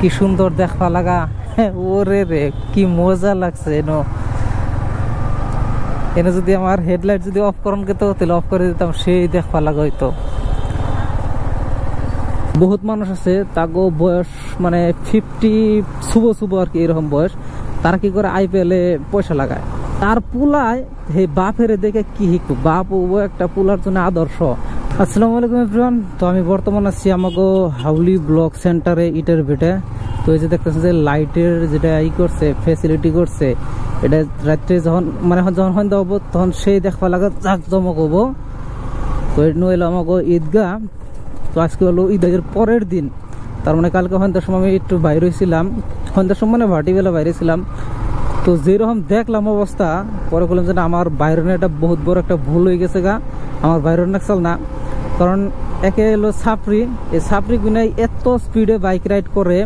কি সুন্দর দেখা লাগা। ওরে রে কি মজা লাগছে। এনে যদি আমার হেডলাইট যদি অফ করন যেত তাহলে অফ করে দিতাম, সেই দেখা লাগা হইতো। বহুত মানুষ আছে তাগো বয়স মানে 50 শুভ আর কি, এরকম বয়স। তারা কি করে IPL এ পয়সা লাগায়। তার পুলায় হে বাপের দেখে কি হিকু, বাপ ও একটা পুলার জন্য আদর্শ। আসসালামু আলাইকুম এভরিওয়ান। তো আমি বর্তমানে আছি আমাগো হাউলি ব্লক সেন্টারে ইটের ভিটে। তো এই যে দেখতেছেন যে লাইটের যেটা করছে ফেসিলিটি করছে, এটা রাত্রে যখন মানে যখন সন্ধ্যা হবো তখন সেই দেখবা লাগা জাঁকজমক হবো। তো এটা এলো আমাগো ঈদগাহ। তো আজকে হলো ঈদের পরের দিন, তার মানে কালকে সন্ধ্যার সময় আমি একটু বাইরে হয়েছিলাম, সন্ধ্যার সময় মানে ভাটিবেলা বাইরে ছিলাম। তো যেরকম দেখলাম অবস্থা, পরে বললাম যে আমার বাইরনে এটা বহুত বড় একটা ভুল হয়ে গেছে গা, আমার বাইরন নাকসাল না। কারণ একে এলো ছাপরি, এই ছাপরি গুনাই এত স্পিডে বাইক রাইড করে।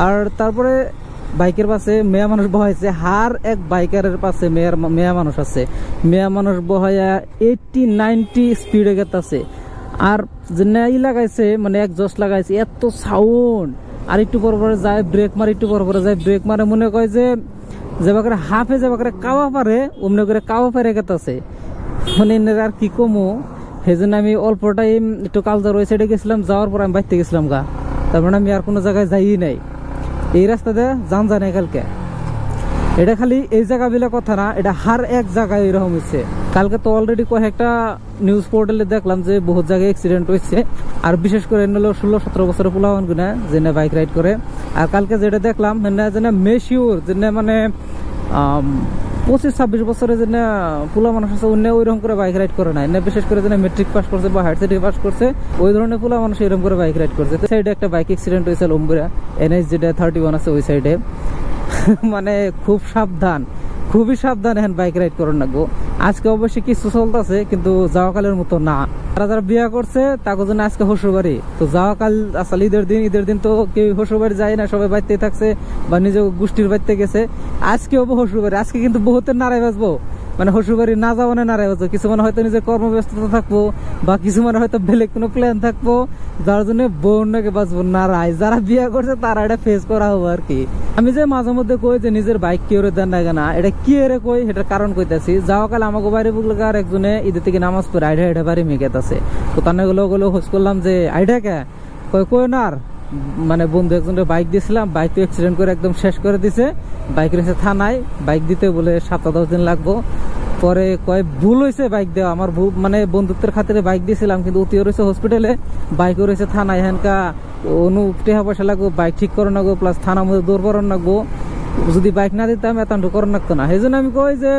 আর তারপরে বাইকের পাশে মেয়া মানুষ বহাইছে, হার এক বাইকারের পাশে মেয়া মানুষ আছে। মেয়া মানুষ বহাইয়া 80-90 স্পিডে গেতাছে। আর যে ই লাগাইছে মানে এক জস লাগাইছে, এত সাউন্ড। আর একটু পর পরে যায় ব্রেক মারে, একটু পর পরে যায় ব্রেক মারে। মনে কয় যে বাকারে হাফে যে বাকারে কাওয়া পারে অমনি করে কাওয়া পারে গেতাছে। মানে আর কি কমো, সেই জন্য আমি অল্প টাইম একটু কালজার ওই সাইডে গেছিলাম। যাওয়ার পর আমি বাইতে গেছিলাম গা, তার মানে আমি আর কোনো জায়গায় যাই নাই। এই রাস্তাতে যান জানে কালকে। এটা খালি এই জায়গা বিলে কথা না, এটা হার এক জায়গায় এরকম হচ্ছে। কালকে তো অলরেডি কয়েকটা নিউজ পোর্টালে দেখলাম যে বহুত জায়গায় অ্যাক্সিডেন্ট হয়েছে। আর বিশেষ করে 16-17 বছরের পোলাওয়ান গুনা যে বাইক রাইড করে। আর কালকে যেটা দেখলাম যে মেশিওর যে মানে 25-26 বছরে যে পোলা মানুষ আছে অন্য ওইরকম করে বাইক রাইড করে নাই। বিশেষ করে যে মেট্রিক পাস করছে বা হায়ার সেকেন্ডারি পাস করছে, ওই ধরনের পোলা মানুষ এরকম করে বাইক রাইড করছে। সাইডে একটা বাইক অ্যাক্সিডেন্ট হয়েছে লম্বুরা NH যেটা 31 আছে ওই সাইডে। মানে খুব সাবধান, খুবই সাবধান এখন বাইক রাইড করার না গো। আজকে অবশ্যই কিছু চলতেছে কিন্তু যাওয়া কালের মতো না। তারা যারা বিয়া করছে তাকে জন্য আজকে শ্বশুরবাড়ি। তো যাওয়া কাল আসলে ঈদের দিন তো কেউ শ্বশুরবাড়ি যায় না, সবাই বাড়িতে থাকছে বা নিজের গোষ্ঠীর বাড়িতে গেছে। আজকে হবো শ্বশুরবাড়ি। আজকে কিন্তু বহুতের নাড়াই বাজবো, মানে শ্বশুরবাড়ি না যাওয়া না নাড়াই বাজবো। কিছু মানে হয়তো নিজের কর্মব্যস্ততা থাকবো বা কিছু মানে হয়তো বেলেগ কোনো প্ল্যান থাকবো, যার জন্য বউনাকে বাঁচবো নাড়াই। যারা বিয়া করছে তারা এটা ফেস করা হবো আর কি। আমি যে মাঝে মধ্যে কই যে নিজের বাইক কেউ দেন না, এটা কি এরে কই এটার কারণ কইতাছি। যাওয়া কাল আমাকে বাইরে বুকলে আর একজনে ঈদের থেকে নামাজ পড়ে আইডা বাড়ি মেঘেত আছে। তো তার গুলো খোঁজ করলাম যে আইডা কে কই না, মানে বন্ধু একজনের বাইক দিয়েছিলাম, বাইক তো অ্যাক্সিডেন্ট করে একদম শেষ করে দিছে। বাইক রয়েছে থানায়, বাইক দিতে বলে 7-10 দিন লাগবো। পরে কয় ভুল হয়েছে বাইক দেওয়া, আমার মানে বন্ধুত্বের খাতিরে বাইক দিয়েছিলাম, কিন্তু উতিও রয়েছে হসপিটালে, বাইকও রয়েছে থানায়। এখানকা টেহা পয়সা লাগবো, বাইক ঠিক করে নাগবো, প্লাস থানার মধ্যে দৌড় করার নাগবো। যদি বাইক না দিতাম এত করার নাগতো না। সেই জন্য আমি কই যে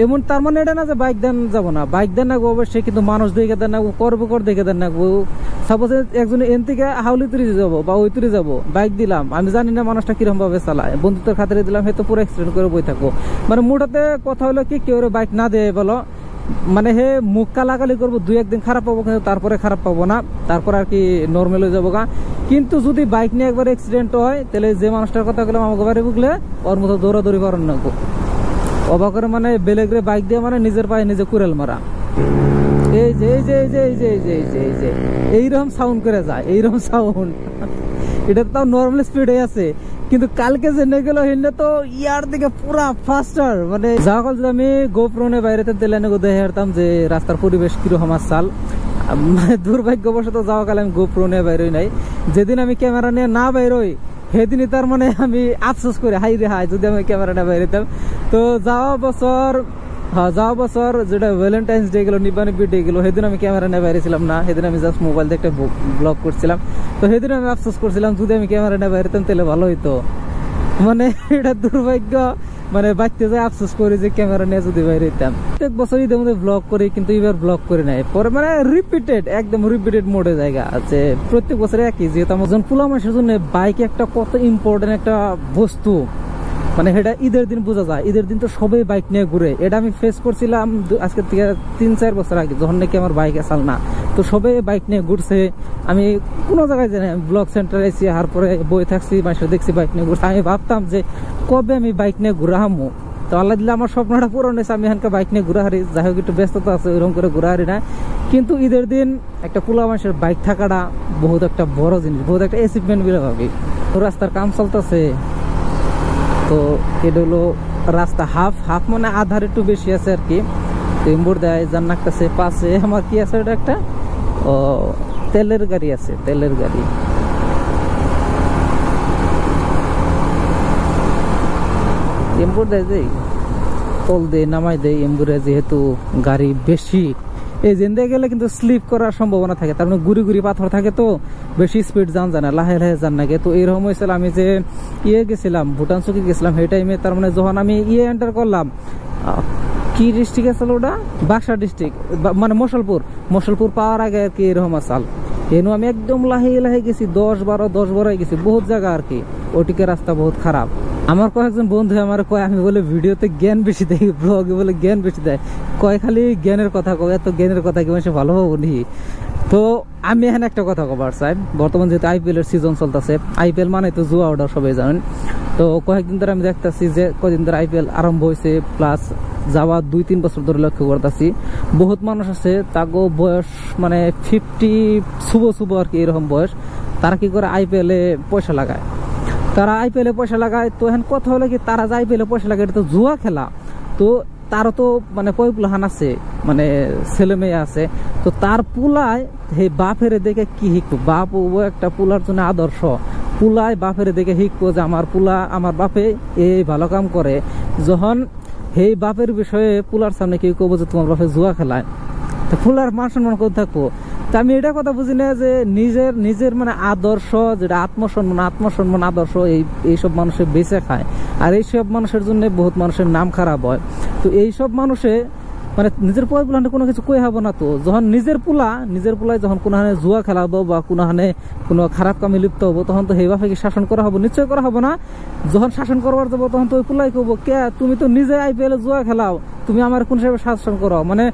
এমন তার মানে এটা না যে বাইক দেন যাবো না, বাইক দেন নাগবো অবশ্যই, কিন্তু মানুষ দেখে দেন নাগবো, কর দেখে দেন নাগবো। সাপোজ একজন এন থেকে হাউলি তুরি যাবো বা ওই তুরি যাবো, বাইক দিলাম, আমি জানি না মানুষটা কিরকম ভাবে চালায়, বন্ধুত্বের খাতিরে দিলাম, হয়তো পুরো অ্যাক্সিডেন্ট করে বই থাকবো। মানে মোটাতে কথা হলো কি কেউ বাইক না দেয় বলো, মানে হে মুখ কালাকালি করবো, 2-1 দিন খারাপ পাবো, কিন্তু তারপরে খারাপ পাবো না, তারপর আর কি নর্মাল হয়ে যাবো গা। কিন্তু যদি বাইক নিয়ে একবার অ্যাক্সিডেন্ট হয় তাহলে যে মানুষটার কথা বললাম আমাকে বাড়ি বুকলে ওর মতো দৌড়াদৌড়ি করার নাগবো। অবাক করে মানে বেলেগরে বাইক দিয়ে মানে নিজের পায়ে নিজে কুড়েল মারা। এই যে এই যে এই যে এই যে এই যে এই যে এই যে এইরকম সাউন্ড করে যায়, এইরকম সাউন্ড। এটা তো নর্মাল স্পিডে আছে, কিন্তু কালকে যে নিয়ে গেল হিন্ডে তো ইয়ার দিকে পুরা ফাস্টার। মানে যাওয়া কাল যদি আমি গোপ্রনে বাইরেতে দিলে দেখে হারতাম যে রাস্তার পরিবেশ কিরকম চাল। মানে দুর্ভাগ্যবশত যাওয়া কালে আমি গোপ্রনে বাইরই নাই। যেদিন আমি ক্যামেরা নিয়ে না বাইরই সেদিনই তার মানে আমি আফসোস করি, হাই রে হাই যদি আমি ক্যামেরা না বাইরেতাম। তো যাওয়া বছর যেটা ভ্যালেন্টাইন্স ডে গেল, নিব্বানিব্বি ডে গেল, সেদিন আমি ক্যামেরা নিয়ে বাইরেছিলাম না। সেদিন আমি জাস্ট মোবাইল দিয়ে একটা ব্লগ করছিলাম। তো সেদিন আমি আফসোস করছিলাম যদি আমি ক্যামেরা নিয়ে বাইরেতাম তাহলে ভালো হইতো। মানে এটা দুর্ভাগ্য, মানে বাচ্চা যায় আফসোস করি যে ক্যামেরা নিয়ে যদি বাইরে হইতাম। প্রত্যেক বছর ঈদের মধ্যে ব্লগ করি, কিন্তু এবার ব্লগ করে নাই। পরে মানে একদম রিপিটেড মোডে জায়গা আছে প্রত্যেক বছরে একই। যেহেতু আমার পোলা মানুষের জন্য বাইক একটা কত ইম্পর্টেন্ট একটা বস্তু, মানে এটা ঈদের দিন বোঝা যায়। ঈদের দিন তো সবাই বাইক নিয়ে ঘুরে, এটা আমি ফেস করছিলাম আজকে থেকে 3-4 বছর আগে, যখন নাকি আমার বাইক আসাল না। তো সবাই বাইক নিয়ে ঘুরছে, আমি কোনো জায়গায় জানি ব্লক সেন্টারে এসে আর পরে বই থাকছি, মানুষের দেখছি বাইক নিয়ে ঘুরছে। আমি ভাবতাম যে কবে আমি বাইক নিয়ে ঘুরা হামো। তো আল্লাহ দিলে আমার স্বপ্নটা পূরণ হয়েছে, আমি এখানকার বাইক নিয়ে ঘুরা হারি। যাই হোক একটু ব্যস্ততা আছে, ওইরকম করে ঘুরা হারি না। কিন্তু ঈদের দিন একটা পোলা মানুষের বাইক থাকাটা বহুত একটা বড় জিনিস, বহুত একটা অ্যাচিভমেন্ট বলে ভাবি। রাস্তার কাম চলতেছে, তো এটা হলো রাস্তা হাফ হাফ মানে আধার একটু বেশি আছে আর কি। তো ইম্বুর দেয় জান্নার কাছে পাশে আমার কি আছে, এটা একটা তেলের গাড়ি আছে, তেলের গাড়ি। এম্বুর দেয় যে তল দিয়ে নামাই দেয় এম্বুরে, যেহেতু গাড়ি বেশি এই জেন্দে গেলে কিন্তু স্লিপ করার সম্ভাবনা থাকে, তার মানে গুড়ি গুড়ি পাথর থাকে, তো বেশি স্পিড যান যায় না, লাহে লাহে যান নাকি। তো এইরকম হয়েছিল আমি যে গেছিলাম ভুটান চৌকি গেছিলাম সেই টাইমে, তার মানে যখন আমি এন্টার করলাম, কি ডিস্ট্রিক্ট আছে ওটা, বাক্সা ডিস্ট্রিক্ট মানে মশলপুর পাওয়ার আগে আর কি এরকম আসাল। এনু আমি একদম লাহে লাহে গেছি, 10-12 গেছি বহুত জায়গা আর কি। ওটিকে রাস্তা বহুত খারাপ। আমার কয়েকজন বন্ধু আমার কয় আমি বলে ভিডিওতে জ্ঞান বেশি দেয়, ব্লগে বলে জ্ঞান বেশি দেয়, কয় খালি জ্ঞানের কথা কয়, এত জ্ঞানের কথা কি মানুষ ভালো হবো নি। তো আমি এখানে একটা কথা কবার চাই, বর্তমান যেহেতু IPL এর সিজন চলতেছে, IPL মানে তো জুয়া অর্ডার সবাই জানেন। তো কয়েকদিন ধরে আমি দেখতেছি যে কয়েকদিন ধরে IPL আরম্ভ হয়েছে, প্লাস যাওয়া 2-3 বছর ধরে লক্ষ্য করতেছি বহুত মানুষ আছে তাগো বয়স মানে 50 শুভ আর কি এরকম বয়স, তারা কি করে IPL এ পয়সা লাগায়, তারা IPL এ পয়সা লাগায়। তো এখন কথা হলো কি, তারা যে IPL এ পয়সা লাগায় এটা তো জুয়া খেলা, তো তারও তো মানে পয়পুলাহান আছে, মানে ছেলে মেয়ে আছে, তো তার পুলায় হে বাপের দেখে কি শিখবো, বাপ ও একটা পুলার জন্য আদর্শ, পুলায় বাপের দেখে শিখবো যে আমার পুলা আমার বাপে এই ভালো কাম করে। যখন এই বাপের বিষয়ে পুলার সামনে কেউ কবো যে তোমার বাপে জুয়া খেলায়, তো পুলার মান সম্মান করে থাকবো। তা আমি এটা কথা বুঝি না যে নিজের মানে আদর্শ যেটা আত্মসম্মান আদর্শ এইসব মানুষের বেঁচে খায়, আর এইসব মানুষের জন্য বহুত মানুষের নাম খারাপ হয়। তো এইসব মানুষে মানে নিজের পোলাহানে কোনো কিছু কই হবো না, তো যখন নিজের পোলায় যখন কোনোখানে জুয়া খেলাবো বা কোনোখানে কোনো খারাপ কামে লিপ্ত হবো, তখন তো সেই বাপে কি শাসন করা হবো? নিশ্চয় করা হবো না। যখন শাসন করবার যাবো তখন তো ওই পোলাই করবো, কে তুমি তো নিজে IPL এ জুয়া খেলাও, তুমি আমার কোন হিসাবে শাসন করো? মানে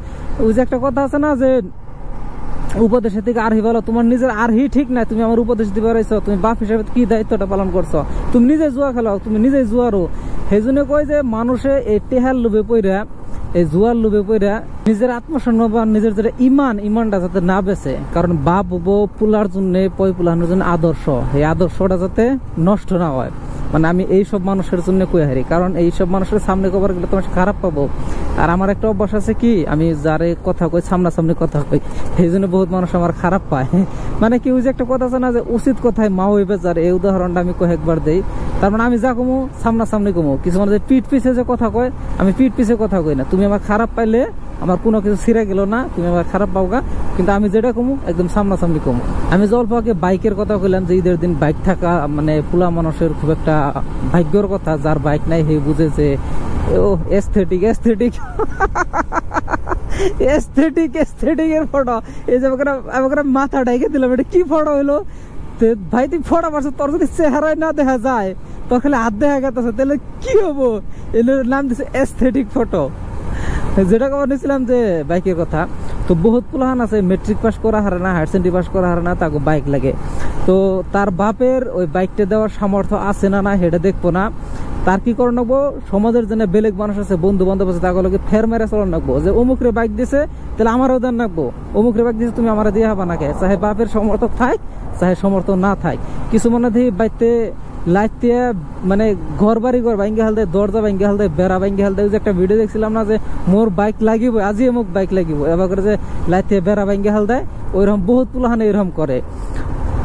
ওই যে একটা কথা আছে না যে উপদেশের থেকে আরহি ভালো, তোমার নিজের আরহি ঠিক নাই, তুমি আমার উপদেশ দিতে পারছো, তুমি বাপ হিসেবে কি দায়িত্বটা পালন করছো? তুমি নিজে জুয়া খেলাও, তুমি নিজে জুয়ারও। সেই জন্য কয় যে মানুষে এই টেহার লোভে পইরা, এই জুয়ার লোভে পইরা নিজের আত্মসম্মান নিজের যেটা ইমানটা যাতে না বেচে, কারণ বাপ পুলার জন্য পয় পুলানোর জন্য আদর্শ, এই আদর্শটা যাতে নষ্ট না হয়। মানে আমি এইসব মানুষের জন্য কই হারি, কারণ এইসব মানুষের সামনে কবার গেলে তোমার খারাপ পাবো। আর আমার একটা অভ্যাস আছে কি, আমি যারে কথা কই সামনাসামনি কথা কই, সেই জন্য বহুত মানুষ আমার খারাপ পায়। মানে কি ওই যে একটা কথা আছে না যে উচিত কথায় মা হইবে যার, এই উদাহরণটা আমি কয়েকবার দেই। তার মানে আমি যা কমু সামনাসামনি কমু, কিছু মানুষ পিঠ পিছে যে কথা কয়, আমি পিঠ পিছে কথা কই না। তুমি আমার খারাপ পাইলে আমার কোনো কিছু ছিঁড়ে গেল না, তুমি আমার খারাপ পাওগা, কিন্তু আমি যেটা কমু একদম সামনাসামনি কমু। আমি জল্প আগে বাইকের কথা কইলাম যে ঈদের দিন বাইক থাকা মানে পুলা মানুষের খুব একটা ভাগ্যর কথা, যার বাইক নাই হে বুঝে যে ও এস্থেটিক এর ফটো। এই যে আমাকে মাথা ডাইকে দিলাম, এটা কি ফটো হইলো? ভাই তুই ফটো পারছো, তোর যদি চেহারায় না দেখা যায়, তোর খালি হাত দেখা গেছে, তাহলে কি হবো? এর নাম দিচ্ছে এস্থেটিক ফটো। যেটা খবর নিয়েছিলাম যে বাইকের কথা, তো বহুত পুলাহান আছে মেট্রিক পাস করা হারে না, হায়ার সেকেন্ডারি পাস করা হারে না, তাকে বাইক লাগে। তো তার বাপের ওই বাইকটা দেওয়ার সামর্থ্য আছে না না সেটা দেখবো না, তার কি করে নেবো, সমাজের জন্য বেলেগ মানুষ আছে, বন্ধু বান্ধব আছে, তাকে ফের মেরে চলান রাখবো যে অমুকরে বাইক দিছে তাহলে আমারও দেন রাখবো, অমুকরে বাইক দিছে তুমি আমার দিয়ে হবা না কে, চাহে বাপের সমর্থক থাক চাহে সমর্থক না থাক। কিছু মনে দিই বাইতে লাইট মানে ঘর ভাঙ্গে হাল দেয়, দরজা ভাঙ্গে হাল দেয়, বেড়া ভাঙ্গে হাল দেয়। ওই যে একটা ভিডিও দেখছিলাম না যে মোর বাইক লাগিব আজি মোক বাইক লাগিব, এবার করে যে লাইট বেড়া ভাঙ্গে হাল দেয়, ওইরকম বহুত পুলাহানে এরকম করে।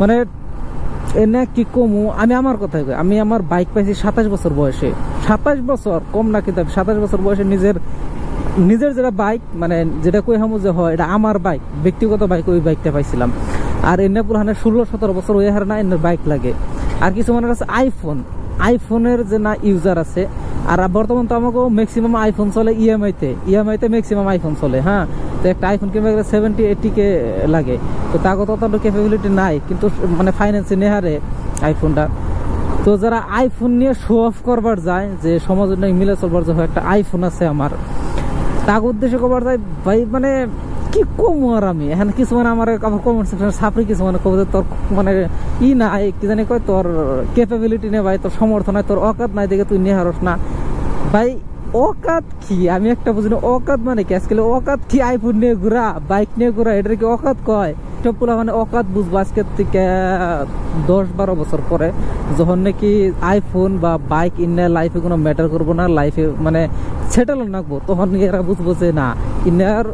মানে এনে কি কমু, আমি আমার কথাই কই, আমি আমার বাইক পাইছি 27 বছর বয়সে, 27 বছর কম না, কিন্তু 27 বছর বয়সে নিজের যেটা বাইক মানে যেটা কই হামু যে হয় এটা আমার বাইক, ব্যক্তিগত বাইক, ওই বাইকটা পাইছিলাম। আর এনে পুরাহানে 16-17 বছর ওই হার না এনে বাইক লাগে। আর কিছু মনে আছে আইফোনের যে না ইউজার আছে, আর বর্তমান তো আমাকে ম্যাক্সিমাম আইফোন চলে ইএমআইতে ম্যাক্সিমাম আইফোন চলে। হ্যাঁ, তো একটা আইফোন কিনবে 70-80K লাগে, তো তাকে তত ক্যাপাবিলিটি নাই, কিন্তু মানে ফাইন্যান্সে নেহারে আইফোনটা। তো যারা আইফোন নিয়ে শো অফ করবার যায় যে সমাজের নাকি মিলে চলবার যে একটা আইফোন আছে আমার, তাকে উদ্দেশ্যে করবার যায় ভাই মানে কি কম। আর আমি এখানে কিছু মানে আমার কমেন্ট সেকশনে সাপড়ি কিছু মানে কবে তোর মানে ই না কি জানি কয় তোর ক্যাপাবিলিটি নেই ভাই, তোর সমর্থ নাই, তোর অকাত নাই দেখে তুই নিয়ে হারস না। ভাই অকাত কি আমি একটা বুঝি না, অকাত মানে কি? আজকাল অকাত কি? আইফোন নিয়ে ঘোরা, বাইক নিয়ে ঘোরা, এটা কি অকাত কয়? সব পোলা মানে অকাত বুঝবো আজকের থেকে 10-12 বছর পরে, যখন নাকি আইফোন বা বাইক ইন্না লাইফে কোনো ম্যাটার করবো না, লাইফে মানে সেটেল নাকবো, তখন এরা বুঝবো যে না, ইন্নার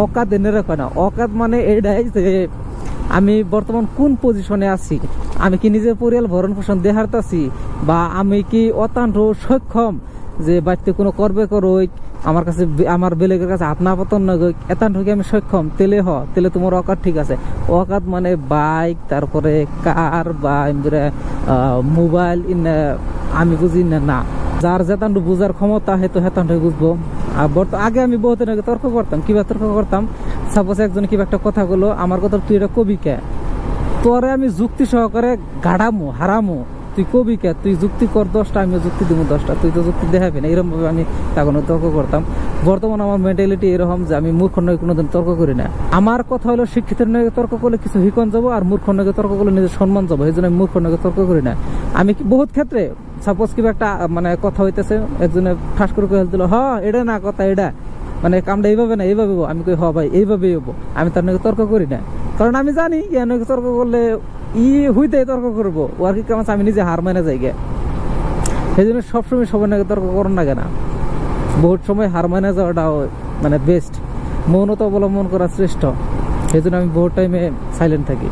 অকাত এনে রাখো না। অকাত মানে এটাই যে আমি বর্তমান কোন পজিশনে আছি, আমি কি নিজের পরিবার ভরণ পোষণ দেখারতাছি, বা আমি কি অত্যন্ত সক্ষম যে বাড়িতে কোনো করবে করোই, আমার কাছে আমার বেলেগের কাছে হাত না পতন না এতান ঢুকে আমি সক্ষম, তেলে তোমার অকাত ঠিক আছে। অকাত মানে বাইক, তারপরে কার বা মোবাইল আমি বুঝি না। যার যেতান বুঝার ক্ষমতা হয়তো হেতান বুঝবো। আর আগে আমি বহুত আগে তর্ক করতাম। কিবা তর্ক করতাম? সাপোজ একজন কিবা একটা কথা বললো, আমার কথা তুই এটা কবি কে, তোরে আমি যুক্তি সহকারে গাড়ামো হারামো, তুই কবি কে, তুই যুক্তি কর 10টা, আমি যুক্তি দিব 10টা, তুই তো যুক্তি দেখাবি না, এরকম ভাবে আমি তখন তর্ক করতাম। বর্তমানে আমার মেন্টালিটি এরকম যে আমি মূর্খ নয় কোনোদিন তর্ক করি না। আমার কথা হলো শিক্ষিতের নয় তর্ক করলে কিছু হিকন যাবো, আর মূর্খ নয় তর্ক করলে নিজের সম্মান যাবো, এই জন্য আমি মূর্খ নয় তর্ক করি না। আমি বহুত ক্ষেত্রে সাপোজ কিবা একটা মানে কথা হইতেছে, একজনে ঠাস করে কয়ে দিল, হ এটা না কথা, এটা মানে কামটা এইভাবে না এইভাবে, আমি কই হ ভাই এইভাবেই হবো, আমি তার নাকি তর্ক করি না। কারণ আমি জানি তর্ক করলে হইতে তর্ক করবো, ও আর কি কাম আছে, আমি নিজে হার মানে যাই গে। সেই জন্য সবসময় সবাই নাকি তর্ক করেন না কেনা, বহুত সময় হার মানে যাওয়াটা মানে বেস্ট, মৌনতা অবলম্বন করা শ্রেষ্ঠ। সেই জন্য আমি বহুত টাইমে সাইলেন্ট থাকি।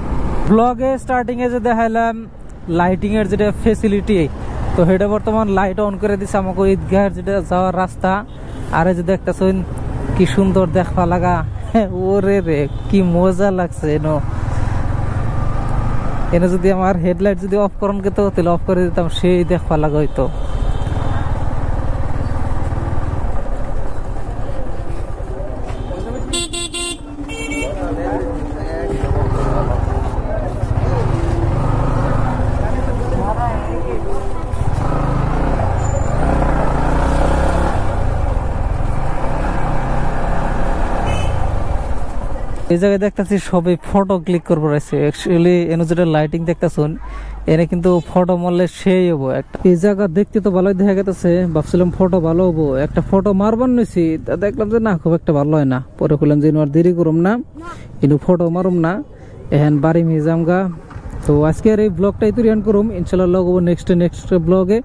ব্লগে স্টার্টিং এ যে দেখাইলাম লাইটিং এর যেটা ফেসিলিটি, তো সেটা বর্তমান লাইট অন করে দিচ্ছে আমাকে ঈদগাহের যেটা যাওয়ার রাস্তা। আর এই যে দেখতেছেন কি সুন্দর দেখবা লাগা, ওরে রে কি মজা লাগছে। এনে যদি আমার হেডলাইট যদি অফ করন কে, তো তাহলে অফ করে দিতাম, সেই দেখবা লাগা হইতো। এই জায়গায় দেখতেছি সবাই ফটো ক্লিক করবো রয়েছে। অ্যাকচুয়ালি এনে যেটা লাইটিং দেখতেছেন, এনে কিন্তু ফটো মারলে সেই হবো একটা। এই জায়গা দেখতে তো ভালোই দেখা গেছে, ভাবছিলাম ফটো ভালো হবো, একটা ফটো মারবার নইছি, দেখলাম যে না খুব একটা ভালো হয় না। পরে বললাম যে আর দেরি করুম না, কিন্তু ফটো মারুম না, এখন বাড়ি নিয়ে যামগা। তো আজকের এই ব্লগটাই তৈরি করুম, ইনশাল্লাহ লগবো নেক্সট ব্লগে।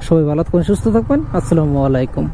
সবাই ভালো থাকবেন, সুস্থ থাকবেন। আসসালামু আলাইকুম।